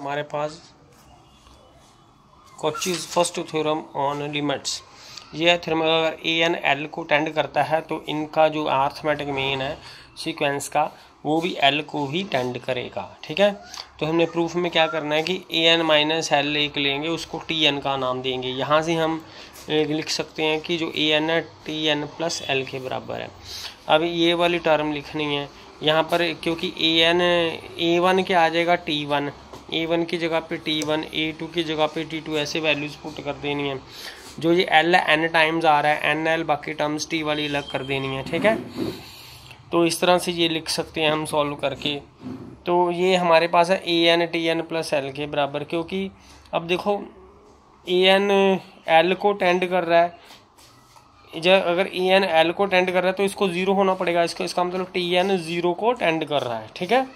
हमारे पास Cauchy's first theorem on limits. यह थ्योरम अगर ए एन एल को टेंड करता है तो इनका जो अर्थमेटिक मीन है सीक्वेंस का वो भी एल को ही टेंड करेगा। ठीक है, तो हमने प्रूफ में क्या करना है कि ए एन माइनस एल एक लेंगे, उसको टी एन का नाम देंगे। यहाँ से हम लिख सकते हैं कि जो ए एन है टी एन प्लस एल के बराबर है। अब ये वाली टर्म लिखनी है यहाँ पर, क्योंकि ए एन ए वन क्या आ जाएगा टी वन, ए वन की जगह पे टी वन, ए टू की जगह पे टी टू, ऐसे वैल्यूज़ पुट कर देनी है। जो ये एल एन टाइम्स आ रहा है एन एल, बाकी टर्म्स टी वाली अलग कर देनी है। ठीक है, तो इस तरह से ये लिख सकते हैं हम सॉल्व करके। तो ये हमारे पास है A N T N plus L के बराबर, क्योंकि अब देखो ए एन एल को टेंड कर रहा है, जब अगर ए एन एल को टेंड कर रहा है तो इसको ज़ीरो होना पड़ेगा, इसका मतलब टी एन ज़ीरो को टेंड कर रहा है। ठीक है,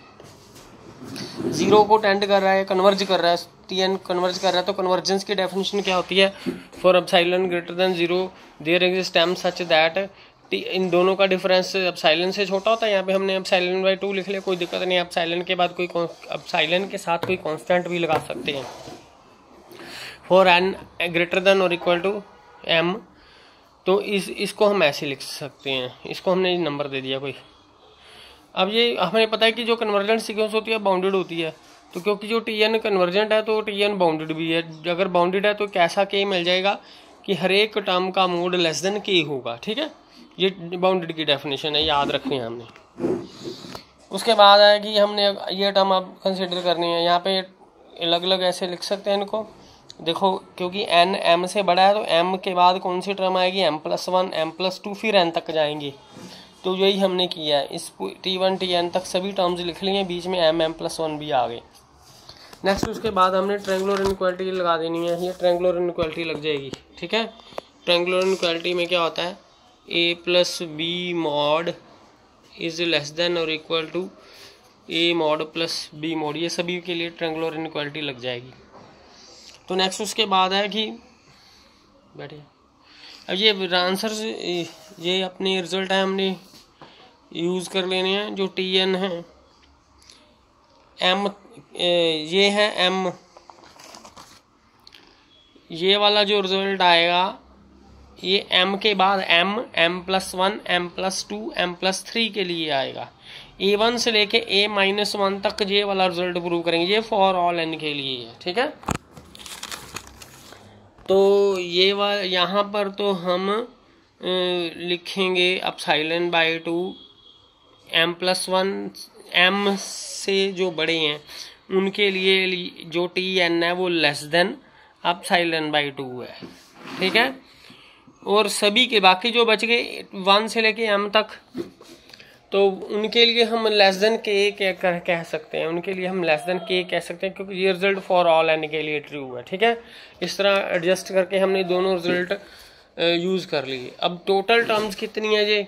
ज़ीरो को टेंड कर रहा है, कन्वर्ज कर रहा है, टी एन कन्वर्ज कर रहा है। तो कन्वर्जेंस की डेफिनेशन क्या होती है? For epsilon greater than zero there exist M such that इन दोनों का डिफरेंस एप्सिलॉन से छोटा होता है। यहाँ पे हमने एप्सिलॉन बाई 2 लिख लिया, कोई दिक्कत नहीं। एप्सिलॉन के बाद कोई एप्सिलॉन के साथ कोई कांस्टेंट भी लगा सकते हैं। फॉर एन ग्रेटर देन और इक्वल टू एम, तो इसको हम ऐसे लिख सकते हैं, इसको हमने नंबर दे दिया कोई। अब ये हमें पता है कि जो कन्वर्जेंट सीक्वेंस होती है बाउंडेड होती है, तो क्योंकि जो टी एन कन्वर्जेंट है तो टी एन बाउंडेड भी है। अगर बाउंडेड है तो कैसा के मिल जाएगा कि हर एक टर्म का मोड लेस देन के होगा। ठीक है, ये बाउंडेड की डेफिनेशन है, याद रखनी है हमने। उसके बाद है कि हमने ये टर्म अब कंसिडर करनी है। यहाँ पे अलग अलग ऐसे लिख सकते हैं इनको। देखो, क्योंकि एन एम से बड़ा है तो एम के बाद कौन सी टर्म आएगी? M plus one, M plus two, फिर एन तक जाएंगे। तो यही हमने किया है, इस टी वन टी एन तक सभी टर्म्स लिख लिए हैं, बीच में एम एम प्लस वन भी आ गए। नेक्स्ट उसके बाद हमने ट्रायंगुलर इनइक्वालिटी लगा देनी है। ये ट्रायंगुलर इनइक्वालिटी लग जाएगी। ठीक है, ट्रायंगुलर इनइक्वालिटी में क्या होता है? A plus B mod is less than और equal to A mod plus B mod, ये सभी के लिए ट्रायंगुलर इनइक्वालिटी लग जाएगी। तो नेक्स्ट उसके बाद है कि बैठिए, अब ये आंसर ये अपने रिजल्ट है, हमने यूज़ कर लेने हैं। जो टी एन है एम, ये है एम, ये वाला जो रिजल्ट आएगा ये एम के बाद M, M plus one, M plus two, M plus three के लिए आएगा। ए वन से लेके ए माइनस वन तक ये वाला रिजल्ट प्रूव करेंगे, ये फॉर ऑल एन के लिए है। ठीक है, तो ये वाला यहाँ पर तो हम लिखेंगे epsilon by 2 M plus one, M से जो बड़े हैं उनके लिए जो टी एन है वो लेस देन एप्सिलॉन बाई 2 है। ठीक है, और सभी के बाकी जो बच गए 1 से लेके एम तक, तो उनके लिए हम लेस देन के कह सकते हैं, उनके लिए हम लेस देन के कह सकते हैं, क्योंकि ये रिजल्ट फॉर ऑल एन के लिए ट्रू है। ठीक है, इस तरह एडजस्ट करके हमने दोनों रिजल्ट यूज़ कर लिए। अब टोटल टर्म्स कितनी है? ये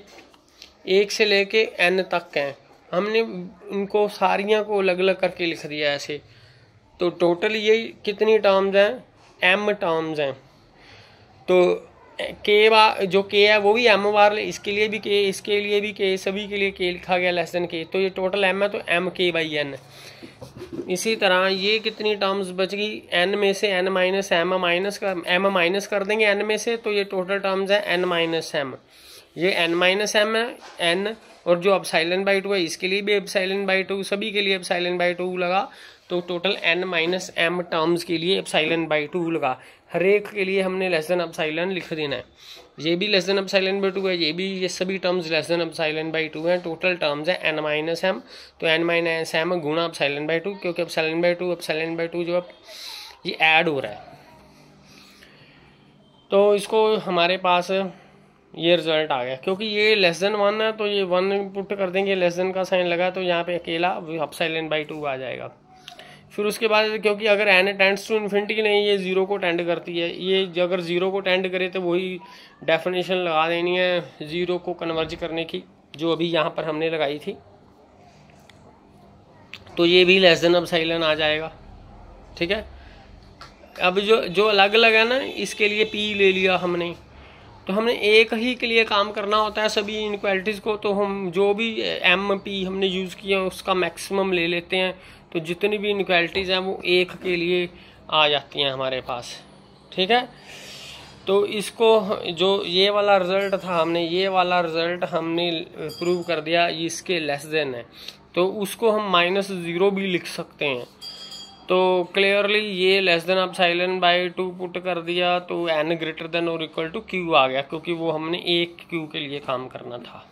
1 से लेके n तक हैं, हमने इनको सारियां को अलग अलग करके लिख दिया ऐसे। तो टोटल ये कितनी टर्म्स हैं? m टर्म्स हैं। तो के बार जो के है वो भी एम बार, इसके लिए भी के, इसके लिए भी के, सभी के लिए के लिखा गया लेस देन के। तो ये टोटल एम है, तो एम के बाई एन। इसी तरह ये कितनी टर्म्स बच गई? एन में से एन माइनस एम माइनस कर देंगे एन में से, तो ये टोटल टर्म्स है एन माइनस एम। ये एन माइनस एम है एन, और जो एप्सिलॉन बाई 2 है इसके लिए भी एप्सिलॉन बाई 2, सभी के लिए एप्सिलॉन बाई 2 लगा। तो total N minus M terms के लिए एप्सिलॉन बाई 2 लगा। हर एक के लिए हमने लेस देन एप्सिलॉन लिख देना है। ये भी लेस देन एप्सिलॉन बाई 2 है, ये भी, ये सभी terms less than epsilon by 2 हैं। टोटल टर्म्स है एन माइनस एम, तो एन माइनस एम गुणा एप्सिलॉन बाई 2, क्योंकि एप्सिलॉन बाई 2 जो है ये ऐड हो रहा है। तो इसको हमारे पास ये रिजल्ट आ गया, क्योंकि ये लेस देन 1 है तो ये 1 पुट कर देंगे, लेस देन का साइन लगा तो यहाँ पे अकेला एप्सिलॉन बाई 2 आ जाएगा। फिर उसके बाद क्योंकि अगर एन टेंड्स टू इन्फिनिटी नहीं, ये 0 को टेंड करती है, ये अगर 0 को टेंड करे तो वही डेफिनेशन लगा देनी है 0 को कन्वर्ज करने की, जो अभी यहाँ पर हमने लगाई थी। तो ये भी लेस देन एप्सिलॉन आ जाएगा। ठीक है, अब जो अलग अलग है ना, इसके लिए पी ले लिया हमने, तो हमने एक ही के लिए काम करना होता है सभी इनइक्वालिटीज़ को। तो हम जो भी एम पी हमने यूज़ किया उसका मैक्सिमम ले लेते हैं, तो जितनी भी इनइक्वालिटीज़ हैं वो 1 के लिए आ जाती हैं हमारे पास। ठीक है, तो इसको जो ये वाला रिज़ल्ट था ये वाला रिज़ल्ट हमने प्रूव कर दिया इसके लेस देन है, तो उसको हम -0 भी लिख सकते हैं। तो क्लियरली ये लेस देन ε/2 पुट कर दिया तो n ग्रेटर देन और इक्वल टू q आ गया, क्योंकि वो हमने एक q के लिए काम करना था।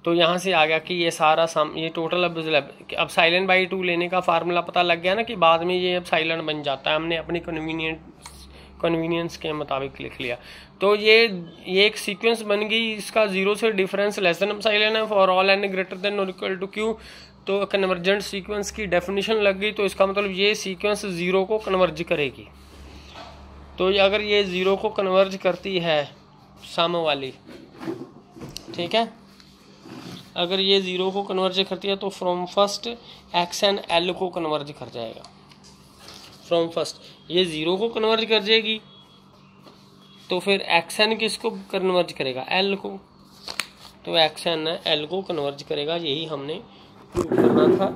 तो यहाँ से आ गया कि ये सारा सम, ये टोटल अब ε/2 लेने का फार्मूला पता लग गया ना कि बाद में ये एप्सिलॉन बन जाता है, हमने अपनी कन्वीनियंस के मुताबिक लिख लिया। तो ये एक सीक्वेंस बन गई, इसका 0 से डिफरेंस लेस देन एप्सिलॉन है for all n greater than और इक्वल टू q। तो कन्वर्जेंट सीक्वेंस की डेफिनेशन लग गई, तो इसका मतलब ये सीक्वेंस 0 को कन्वर्ज करेगी। तो अगर ये 0 को कन्वर्ज करती है सम वाली, ठीक है, अगर ये 0 को कन्वर्ज करती है तो फ्रॉम फर्स्ट xn l को कन्वर्ज कर जाएगा। फ्रॉम फर्स्ट ये 0 को कन्वर्ज कर जाएगी, तो फिर xn किसको कन्वर्ज करेगा? l को। तो xn l को कन्वर्ज करेगा, यही हमने प्रूव करना था।